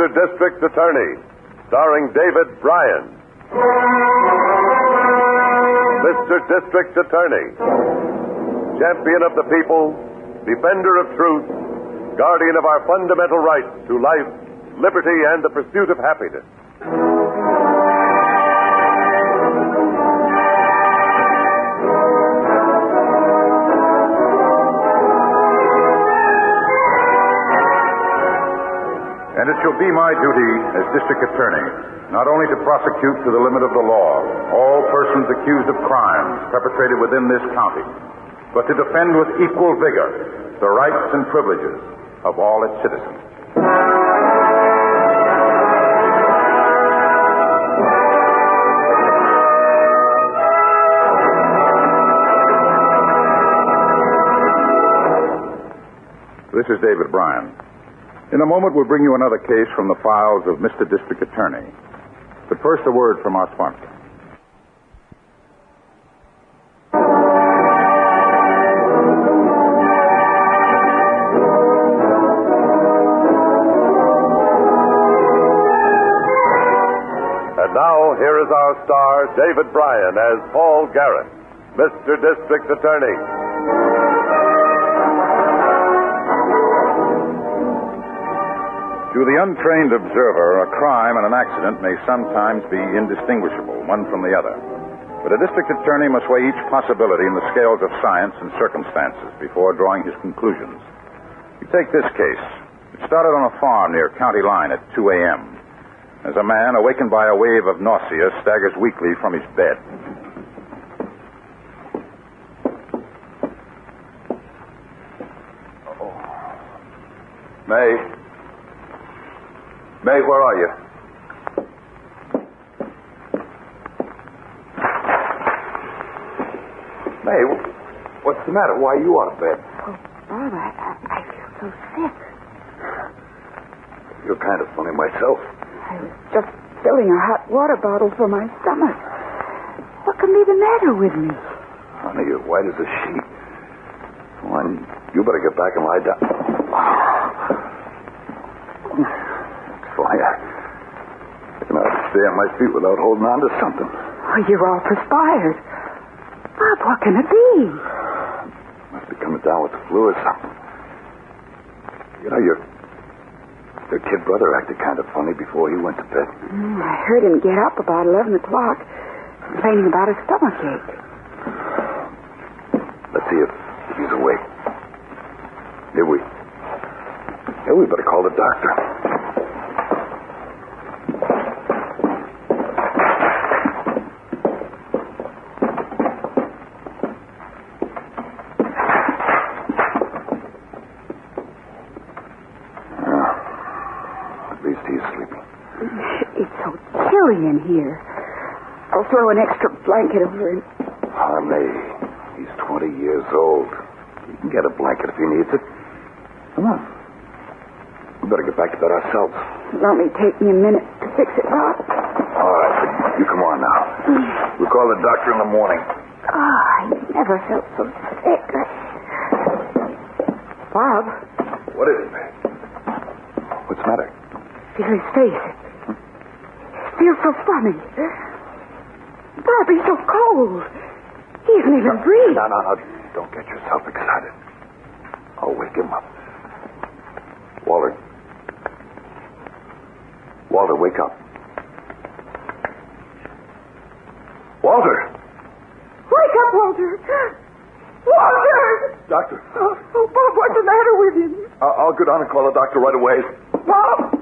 Mr. District Attorney, starring David Bryan. Mr. District Attorney, champion of the people, defender of truth, guardian of our fundamental rights to life, liberty, and the pursuit of happiness. And it shall be my duty as district attorney not only to prosecute to the limit of the law all persons accused of crimes perpetrated within this county, but to defend with equal vigor the rights and privileges of all its citizens. This is David Bryan. In a moment, we'll bring you another case from the files of Mr. District Attorney. But first, a word from our sponsor. And now, here is our star, David Bryan, as Paul Garrett, Mr. District Attorney. To the untrained observer, a crime and an accident may sometimes be indistinguishable, one from the other. But a district attorney must weigh each possibility in the scales of science and circumstances before drawing his conclusions. You take this case. It started on a farm near County Line at 2 a.m. as a man, awakened by a wave of nausea, staggers weakly from his bed. May, where are you? May, what's the matter? Why are you out of bed? Oh, Bob, I feel so sick. You're kind of funny myself. I was just filling a hot water bottle for my stomach. What can be the matter with me? Honey, you're white as a sheet. Come on, you better get back and lie down. Fine. I can hardly stay on my feet without holding on to something. Oh, you're all perspired. Bob, what can it be? Must be coming down with the flu or something. You know, your kid brother acted kind of funny before he went to bed. I heard him get up about 11 o'clock, complaining about a stomachache. Let's see if he's awake. Here we better call the doctor. In here. I'll throw an extra blanket over him. Honey, he's 20 years old. He can get a blanket if he needs it. Come on. We better get back to bed ourselves. It'll only take me a minute to fix it, Bob. All right, you come on now. We'll call the doctor in the morning. Oh, I never felt so sick. Bob. What is it, man? What's the matter? Feel his face. Feels so funny. Bob, he's so cold. He isn't even breathing. No. Don't get yourself excited. I'll wake him up. Walter, wake up. Walter! Wake up, Walter! Walter! Doctor. Oh, Bob, what's the matter with him? I'll go down and call the doctor right away. Bob!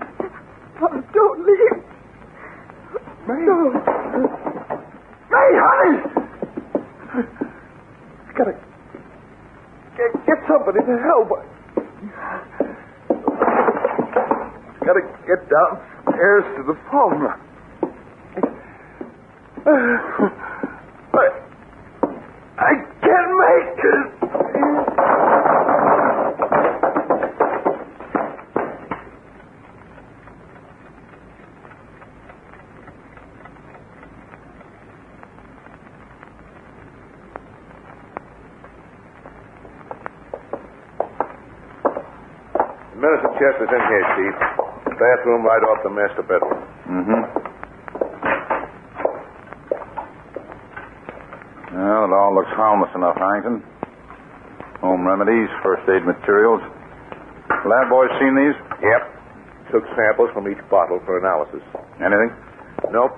Bob, don't leave. May. No. May, honey! I gotta get somebody to help. Gotta get downstairs to the phone. I can't make it. Medicine chest is in here, Chief. Bathroom right off the master bedroom. Mm-hmm. Well, it all looks harmless enough, Harrington. Home remedies, first aid materials. Lab boys seen these? Yep. Took samples from each bottle for analysis. Anything? Nope.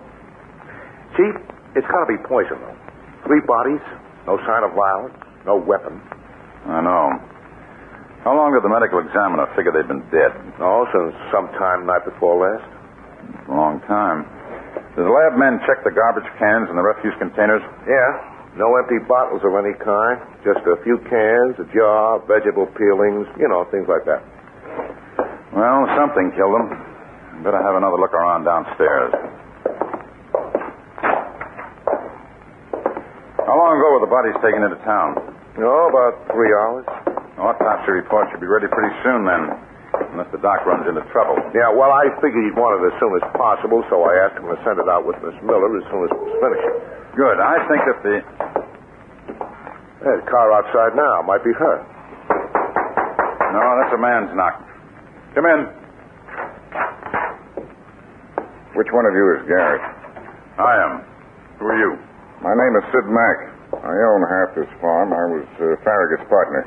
Chief, it's got to be poison, though. 3 bodies, no sign of violence, no weapon. I know. How long did the medical examiner figure they'd been dead? Oh, since sometime night before last. A long time. Did the lab men check the garbage cans and the refuse containers? Yeah. No empty bottles of any kind. Just a few cans, a jar, vegetable peelings, things like that. Well, something killed them. Better have another look around downstairs. How long ago were the bodies taken into town? Oh, about 3 hours. Autopsy report should be ready pretty soon then, unless the doc runs into trouble. Yeah, well, I figured he'd want it as soon as possible, so I asked him to send it out with Miss Miller as soon as it was finished. Good. I think that the... There's a car outside now. Might be her. No, that's a man's knock. Come in. Which one of you is Garrett? I am. Who are you? My name is Sid Mack. I own half this farm. I was Farragut's partner.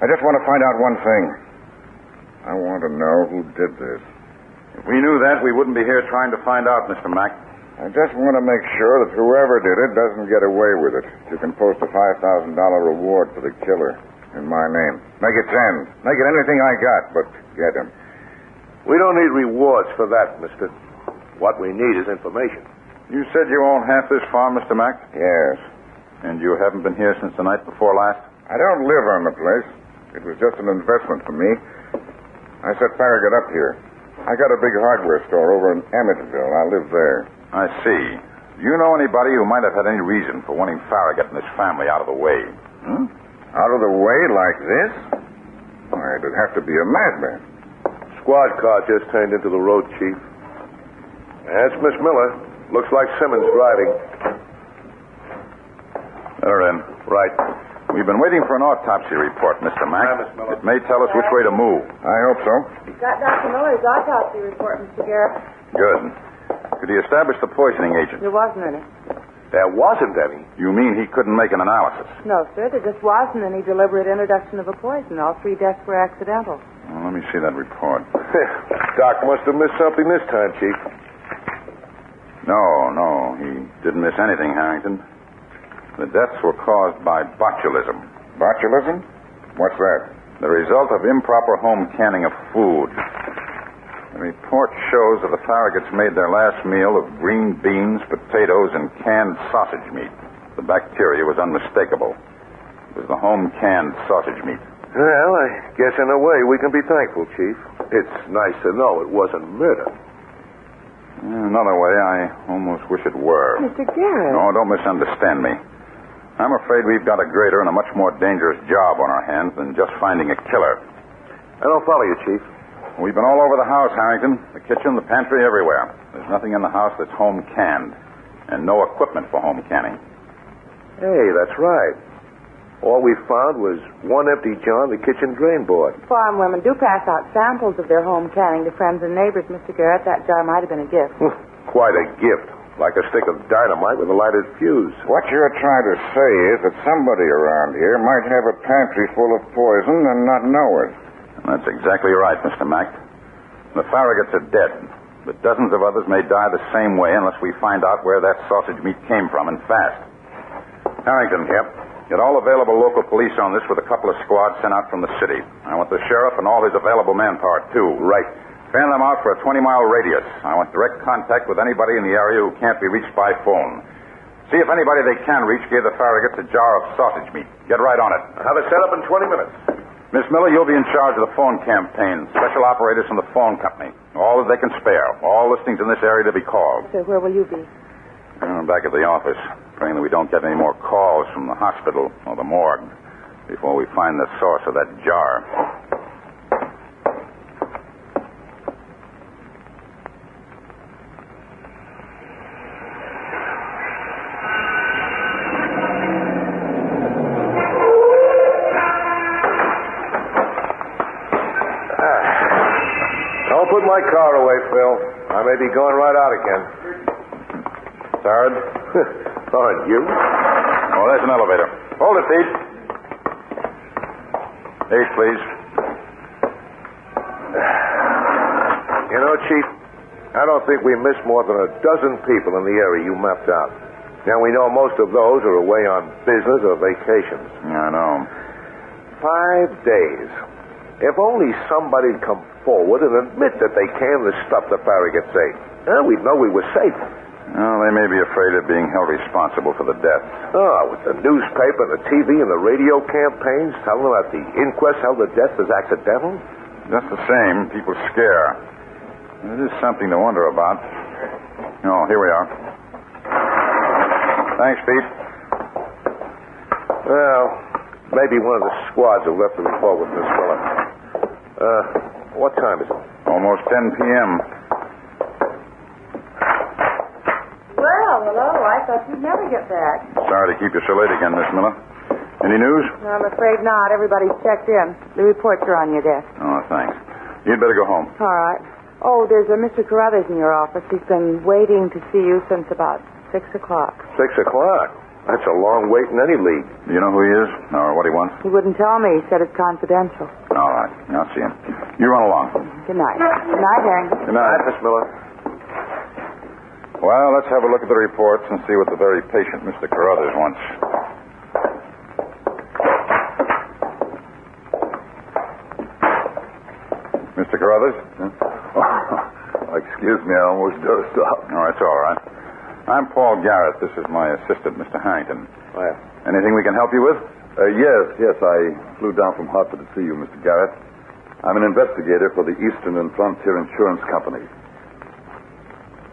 I just want to find out one thing. I want to know who did this. If we knew that, we wouldn't be here trying to find out, Mr. Mack. I just want to make sure that whoever did it doesn't get away with it. You can post a $5,000 reward for the killer in my name. Make it 10. Make it anything I got, but get him. We don't need rewards for that, mister. What we need is information. You said you own half this farm, Mr. Mack? Yes. And you haven't been here since the night before last? I don't live on the place. It was just an investment for me. I set Farragut up here. I got a big hardware store over in Emmetsville. I live there. I see. Do you know anybody who might have had any reason for wanting Farragut and his family out of the way? Out of the way like this? Why, it'd have to be a madman. Squad car just turned into the road, Chief. That's Miss Miller. Looks like Simmons driving. They're in. Right. We've been waiting for an autopsy report, Mr. Mack. Hi, Miss Miller. It may tell us which way to move. I hope so. Got Dr. Miller's autopsy report, Mr. Garrett. Good. Could he establish the poisoning agent? There wasn't any. There wasn't any. You mean he couldn't make an analysis? No, sir. There just wasn't any deliberate introduction of a poison. All 3 deaths were accidental. Well, let me see that report. Doc must have missed something this time, Chief. No, he didn't miss anything, Harrington. The deaths were caused by botulism. Botulism? What's that? The result of improper home canning of food. The report shows that the Farraguts made their last meal of green beans, potatoes, and canned sausage meat. The bacteria was unmistakable. It was the home canned sausage meat. Well, I guess in a way we can be thankful, Chief. It's nice to know it wasn't murder. Another way, I almost wish it were. Mr. Garrett. No, don't misunderstand me. I'm afraid we've got a greater and a much more dangerous job on our hands than just finding a killer. I don't follow you, Chief. We've been all over the house, Harrington. The kitchen, the pantry, everywhere. There's nothing in the house that's home canned. And no equipment for home canning. Hey, that's right. All we found was one empty jar on the kitchen drain board. Farm women do pass out samples of their home canning to friends and neighbors, Mr. Garrett. That jar might have been a gift. Quite a gift. Like a stick of dynamite with a lighted fuse. What you're trying to say is that somebody around here might have a pantry full of poison and not know it. That's exactly right, Mr. Mack. The Farraguts are dead, but dozens of others may die the same way unless we find out where that sausage meat came from, and fast. Harrington. Yep. Get all available local police on this with a couple of squads sent out from the city. I want the sheriff and all his available manpower, too. Right. Fan them out for a 20-mile radius. I want direct contact with anybody in the area who can't be reached by phone. See if anybody they can reach gave the Farraguts a jar of sausage meat. Get right on it. I'll have it set up in 20 minutes. Miss Miller, you'll be in charge of the phone campaign. Special operators from the phone company. All that they can spare. All listings in this area to be called. So where will you be? I'm back at the office, praying that we don't get any more calls from the hospital or the morgue before we find the source of that jar. Bill. I may be going right out again. Sarge? Aren't you? Oh, there's an elevator. Hold it, Pete. 8, please. You know, Chief, I don't think we missed more than a dozen people in the area you mapped out. Now, we know most of those are away on business or vacations. Yeah, I know. 5 days. If only somebody'd come forward and admit that they canned the stuff that Farragut ate, we'd know we were safe. Well, they may be afraid of being held responsible for the death. Oh, with the newspaper, the TV, and the radio campaigns telling them that the inquest held the death as accidental? Just the same, people scare. It is something to wonder about. Oh, here we are. Thanks, Pete. Well, maybe one of the squads have left the report with Miss Miller. What time is it? Almost 10 p.m. Well, hello. I thought you'd never get back. Sorry to keep you so late again, Miss Miller. Any news? No, I'm afraid not. Everybody's checked in. The reports are on your desk. Oh, thanks. You'd better go home. All right. Oh, there's a Mr. Carruthers in your office. He's been waiting to see you since about 6 o'clock. 6 o'clock? That's a long wait in any league. Do you know who he is or what he wants? He wouldn't tell me. He said it's confidential. All right. I'll see him. You run along. Good night. Good night, Hank. Good night, Miss Miller. Well, let's have a look at the reports and see what the very patient Mr. Carruthers wants. Mr. Carruthers? Oh, excuse me, I almost dozed off. Oh, it's all right. I'm Paul Garrett. This is my assistant, Mr. Harrington. Well, Anything we can help you with? Yes, I flew down from Hartford to see you, Mr. Garrett. I'm an investigator for the Eastern and Frontier Insurance Company.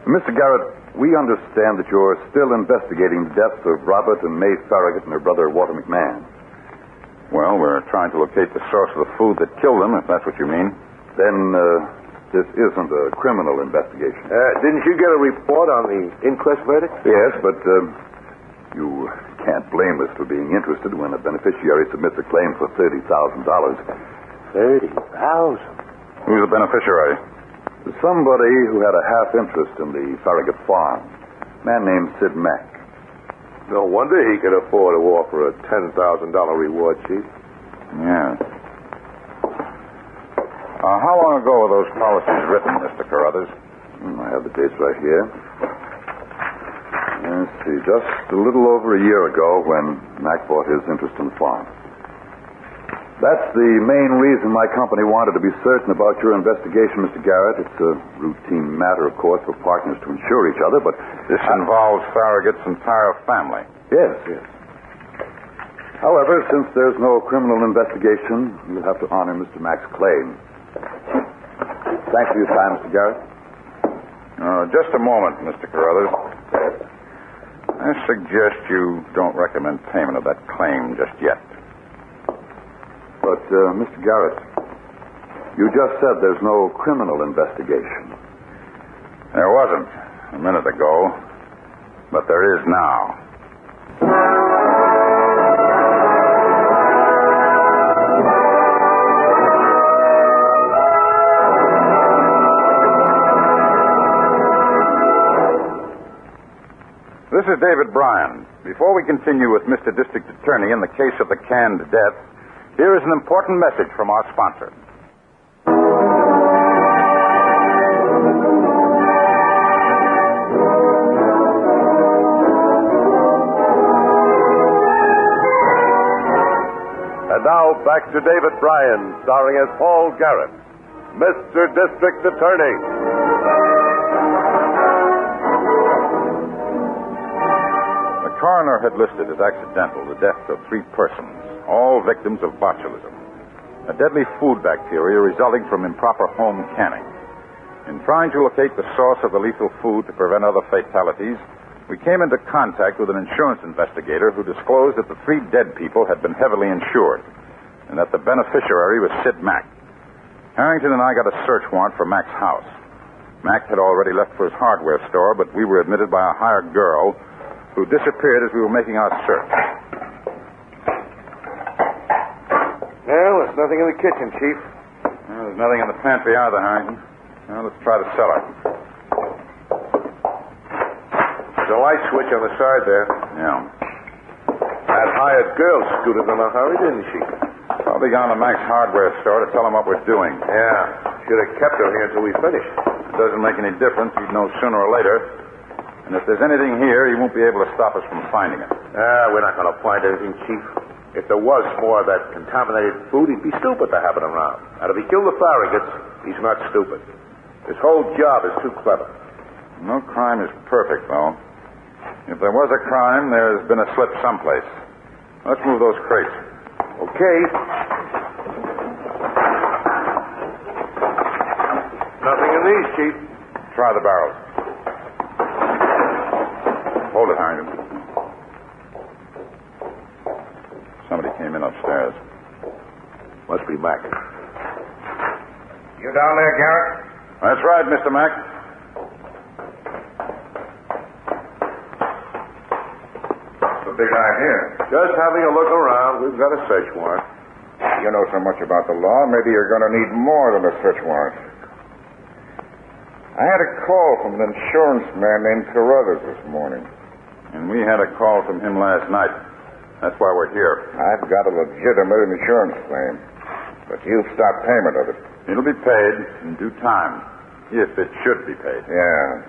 Mr. Garrett, we understand that you're still investigating the deaths of Robert and May Farragut and her brother, Walter McMahon. Well, we're trying to locate the source of the food that killed them, if that's what you mean. Then, this isn't a criminal investigation. didn't you get a report on the inquest verdict? Yes, but you can't blame us for being interested when a beneficiary submits a claim for $30,000. 30,000. Who's the beneficiary? Somebody who had a half interest in the Farragut farm. A man named Sid Mack. No wonder he could afford to offer a $10,000 reward, Chief. Yeah. How long ago were those policies written, Mr. Carruthers? I have the dates right here. Let's see, just a little over a year ago when Mack bought his interest in the farm. That's the main reason my company wanted to be certain about your investigation, Mr. Garrett. It's a routine matter, of course, for partners to insure each other, but... This involves Farragut's entire family. Yes. However, since there's no criminal investigation, you'll have to honor Mr. Mack's claim. Thanks for your time, Mr. Garrett. Just a moment, Mr. Carruthers. I suggest you don't recommend payment of that claim just yet. But, Mr. Garrett, you just said there's no criminal investigation. There wasn't a minute ago, but there is now. This is David Bryan. Before we continue with Mr. District Attorney in the case of the canned death, here is an important message from our sponsor. And now back to David Bryan, starring as Paul Garrett, Mr. District Attorney. The coroner had listed as accidental the death of 3 persons, all victims of botulism, a deadly food bacteria resulting from improper home canning. In trying to locate the source of the lethal food to prevent other fatalities, we came into contact with an insurance investigator who disclosed that the 3 dead people had been heavily insured and that the beneficiary was Sid Mack. Harrington and I got a search warrant for Mack's house. Mack had already left for his hardware store, but we were admitted by a hired girl who disappeared as we were making our search. Well, there's nothing in the kitchen, Chief. Well, there's nothing in the pantry either, Harrington. Now, let's try the cellar. There's a light switch on the side there. Yeah. That hired girl scooted in a hurry, didn't she? Probably gone to Mac's hardware store to tell him what we're doing. Yeah. Should have kept her here until we finished. It doesn't make any difference. He'd know sooner or later. And if there's anything here, he won't be able to stop us from finding it. We're not going to find anything, Chief. If there was more of that contaminated food, he'd be stupid to have it around. And if he killed the Farragut's, he's not stupid. This whole job is too clever. No crime is perfect, though. If there was a crime, there's been a slip someplace. Let's move those crates. Okay. Nothing in these, Chief. Try the barrels. Hold it, Harrington. Somebody came in upstairs. Must be Mac. You down there, Garrett? That's right, Mr. Mac. What's the big idea? Just having a look around. We've got a search warrant. You know so much about the law, maybe you're going to need more than a search warrant. I had a call from an insurance man named Carruthers this morning. And we had a call from him last night. That's why we're here. I've got a legitimate insurance claim, but you've stopped payment of it. It'll be paid in due time, if it should be paid. Yeah.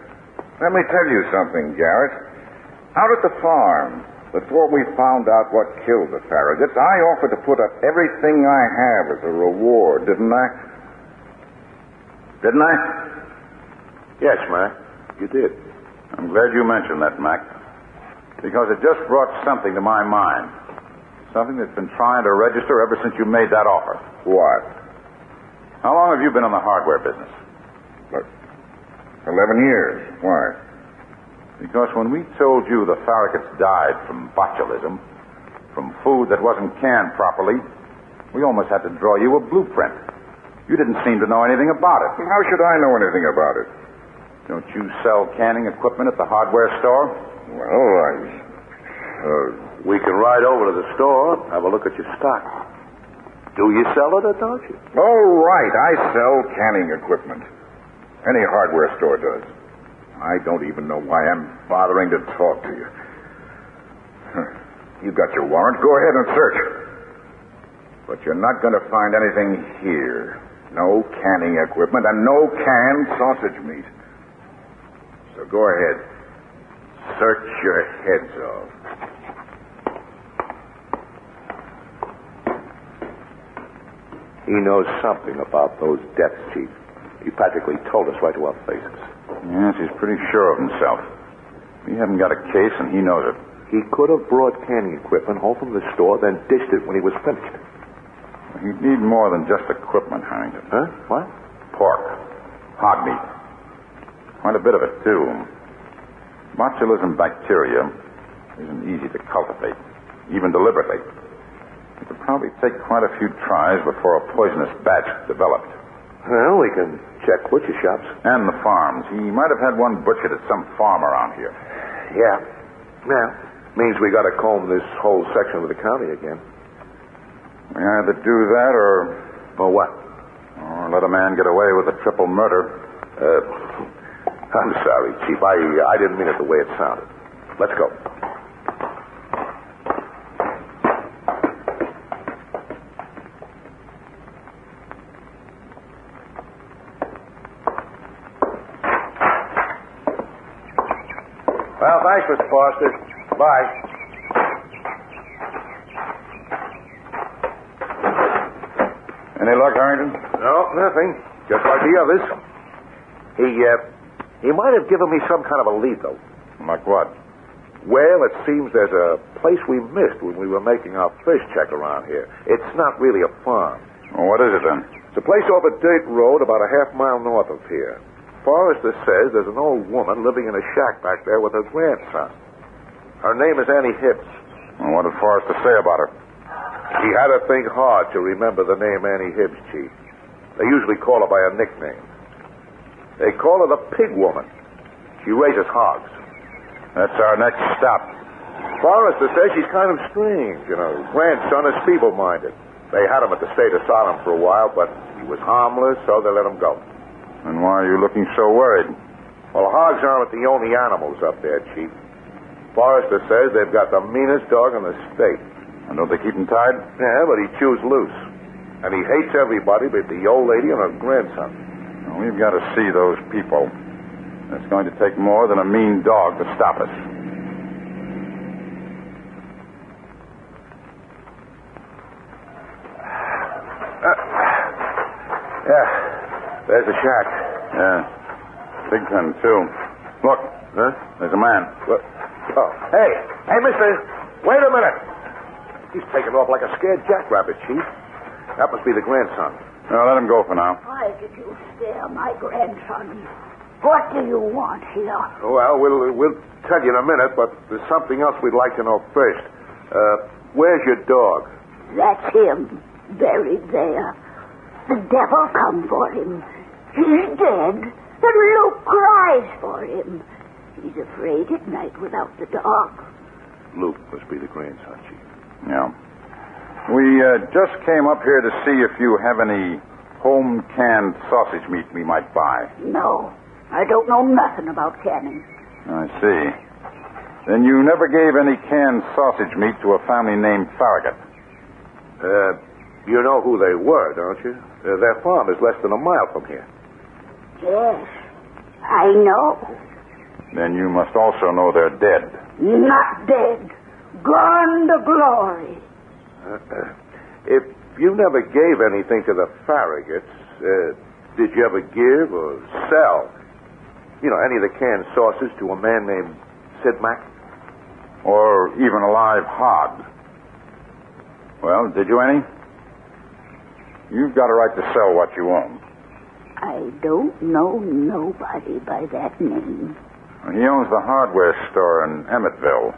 Let me tell you something, Garrett. Out at the farm, before we found out what killed the Farragut's, I offered to put up everything I have as a reward, didn't I? Didn't I? Yes, Mac. You did. I'm glad you mentioned that, Mac, because it just brought something to my mind. Something that's been trying to register ever since you made that offer. What? How long have you been in the hardware business? Look, 11 years. Why? Because when we told you the Farragut's died from botulism, from food that wasn't canned properly, we almost had to draw you a blueprint. You didn't seem to know anything about it. How should I know anything about it? Don't you sell canning equipment at the hardware store? Well, We can ride over to the store, have a look at your stock. Do you sell it or don't you? Oh, right. I sell canning equipment. Any hardware store does. I don't even know why I'm bothering to talk to you. You got your warrant. Go ahead and search. But you're not going to find anything here. No canning equipment and no canned sausage meat. So go ahead. Search your heads off. He knows something about those deaths, Chief. He practically told us right to our faces. Yes, he's pretty sure of himself. We haven't got a case, and he knows it. He could have brought canning equipment home from the store, then dished it when he was finished. He'd need more than just equipment, Harrington. Huh? What? Pork. Hog meat. Quite a bit of it, too. Botulism bacteria isn't easy to cultivate, even deliberately. It would probably take quite a few tries before a poisonous batch developed. Well, we can check butcher shops. And the farms. He might have had one butchered at some farm around here. Yeah. Means we got to comb this whole section of the county again. We either do that or what? Or let a man get away with a triple murder. I'm sorry, Chief. I didn't mean it the way it sounded. Let's go. Well, thanks, Mr. Foster. Bye. Any luck, Harrington? No, nothing. Just like the others. He might have given me some kind of a lead, though. Like what? Well, it seems there's a place we missed when we were making our fish check around here. It's not really a farm. Well, what is it, then? It's a place off a dirt road about a half-mile north of here. Forrester says there's an old woman living in a shack back there with her grandson. Her name is Annie Hibbs. Well, what did Forrester say about her? He had to think hard to remember the name Annie Hibbs, Chief. They usually call her by a nickname. They call her the Pig Woman. She raises hogs. That's our next stop. Forrester says she's kind of strange, Grandson is feeble-minded. They had him at the state asylum for a while, but he was harmless, so they let him go. And why are you looking so worried? Well, hogs aren't the only animals up there, Chief. Forrester says they've got the meanest dog in the state. And don't they keep him tied? Yeah, but he chews loose. And he hates everybody but the old lady and her grandson. Well, we've got to see those people. It's going to take more than a mean dog to stop us. Yeah, there's a shack. Yeah. Big one, too. Look. Huh? There's a man. What? Oh, hey, mister, wait a minute. He's taking off like a scared jackrabbit, Chief. That must be the grandson. Well, let him go for now. Why did you scare my grandson? What do you want here? Well, we'll tell you in a minute, but there's something else we'd like to know first. Where's your dog? That's him, buried there. The devil come for him. He's dead, and Luke cries for him. He's afraid at night without the dog. Luke must be the grandson, Chief. Yeah. We just came up here to see if you have any home-canned sausage meat we might buy. No, I don't know nothing about canning. I see. Then you never gave any canned sausage meat to a family named Farragut. You know who they were, don't you? Their farm is less than a mile from here. Yes, I know. Then you must also know they're dead. Not dead. Gone to glory. If you never gave anything to the Farraguts, did you ever give or sell, any of the canned sauces to a man named Sid Mack? Or even a live hog. Well, did you any? You've got a right to sell what you own. I don't know nobody by that name. He owns the hardware store in Emmettville.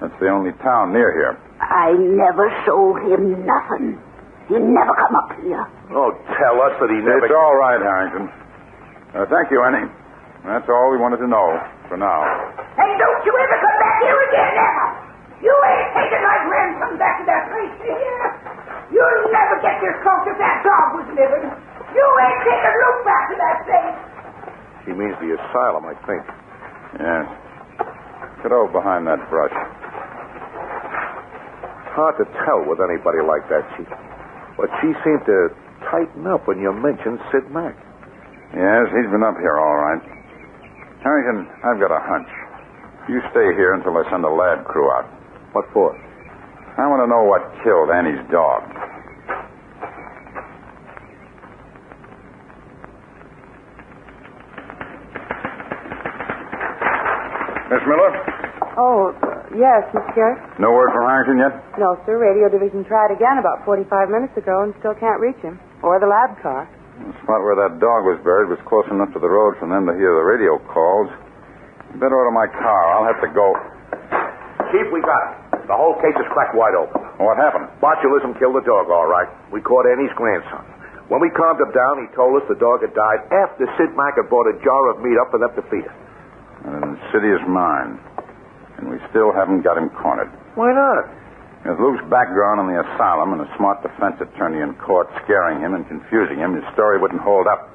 That's the only town near here. I never sold him nothing. He never come up here. Oh, tell us that he never... It's all right, Harrington. Thank you, Annie. That's all we wanted to know for now. And don't you ever come back here again, ever. You ain't taking my grandson back to that place here. You'll never get this close if that dog was living. You ain't taking Luke back to that place. He means the asylum, I think. Yes. Get over behind that brush. Hard to tell with anybody like that, Chief. But she seemed to tighten up when you mentioned Sid Mack. Yes, he's been up here all right. Harrington, I've got a hunch. You stay here until I send a lab crew out. What for? I want to know what killed Annie's dog. Miss Miller? Oh, yes, Mr. Garrett? No word from Harrington yet? No, sir. Radio division tried again about 45 minutes ago and still can't reach him. Or the lab car. The spot where that dog was buried was close enough to the road for them to hear the radio calls. You better order my car. I'll have to go. Chief, we got it. The whole case is cracked wide open. What happened? Botulism killed the dog, all right. We caught Annie's grandson. When we calmed him down, he told us the dog had died after Sid Mack had brought a jar of meat up for them to feed it. And the city is mine. And we still haven't got him cornered. Why not? With Luke's background in the asylum and a smart defense attorney in court scaring him and confusing him, his story wouldn't hold up.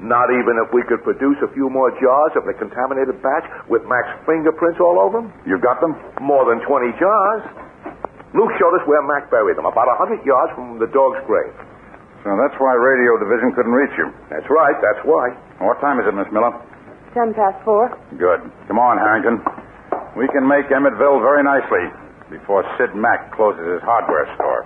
Not even if we could produce a few more jars of the contaminated batch with Mack's fingerprints all over them? You've got them? More than 20 jars. Luke showed us where Mack buried them, about 100 yards from the dog's grave. So that's why radio division couldn't reach you. That's right, that's why. What time is it, Miss Miller? 4:10. Good. Come on, Harrington. We can make Emmettville very nicely before Sid Mack closes his hardware store.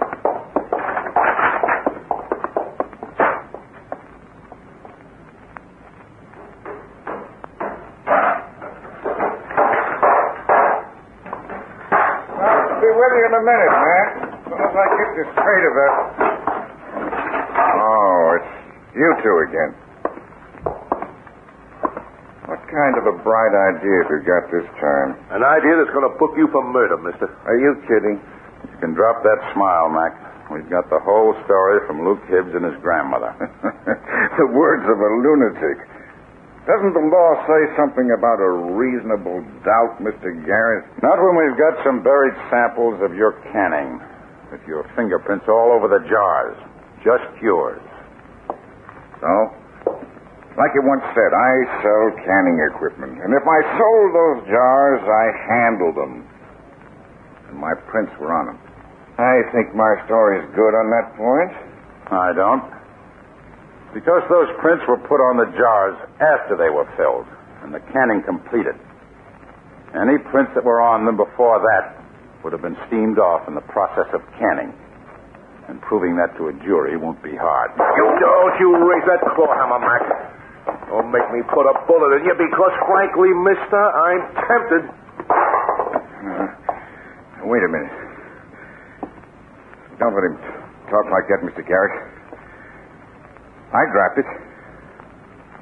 I'll be with you in a minute, man. As soon as I get this straight of it. Oh, it's you two again. What kind of a bright idea have you got this time? An idea that's going to book you for murder, mister. Are you kidding? You can drop that smile, Mac. We've got the whole story from Luke Hibbs and his grandmother. The words of a lunatic. Doesn't the law say something about a reasonable doubt, Mr. Garrett? Not when we've got some buried samples of your canning, with your fingerprints all over the jars. Just yours. So? Like you once said, I sell canning equipment. And if I sold those jars, I handled them. And my prints were on them. I think my story's good on that point. I don't. Because those prints were put on the jars after they were filled and the canning completed. Any prints that were on them before that would have been steamed off in the process of canning. And proving that to a jury won't be hard. Don't you raise that claw hammer, Mac. Don't make me put a bullet in you because, frankly, mister, I'm tempted. Wait a minute. Don't let him talk like that, Mr. Garrett. I dropped it.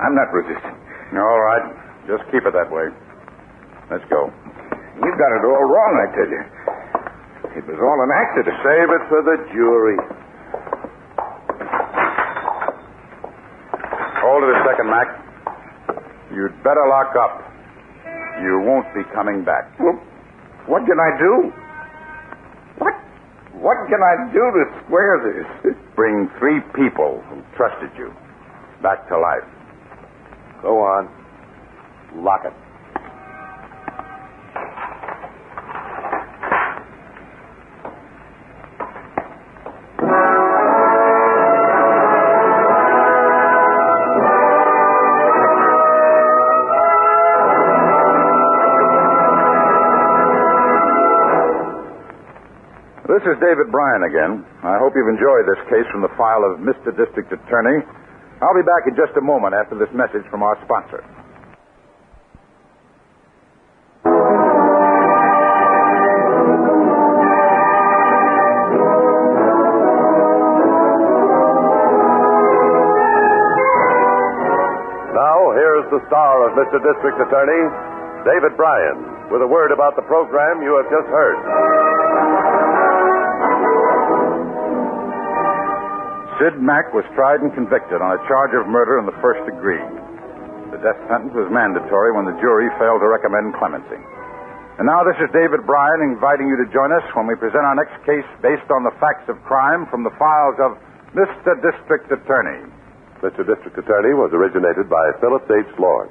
I'm not resisting. All right. Just keep it that way. Let's go. You've got it all wrong, I tell you. It was all an accident. Save it for the jury. Hold it a second, Mac. You'd better lock up. You won't be coming back. Well, what can I do? What can I do to square this? Bring 3 people who trusted you back to life. Go on. Lock it. This is David Bryan again. I hope you've enjoyed this case from the file of Mr. District Attorney. I'll be back in just a moment after this message from our sponsor. Now, here's the star of Mr. District Attorney, David Bryan, with a word about the program you have just heard. Sid Mack was tried and convicted on a charge of murder in the first degree. The death sentence was mandatory when the jury failed to recommend clemency. And now this is David Bryan inviting you to join us when we present our next case based on the facts of crime from the files of Mr. District Attorney. Mr. District Attorney was originated by Phillips H. Lord.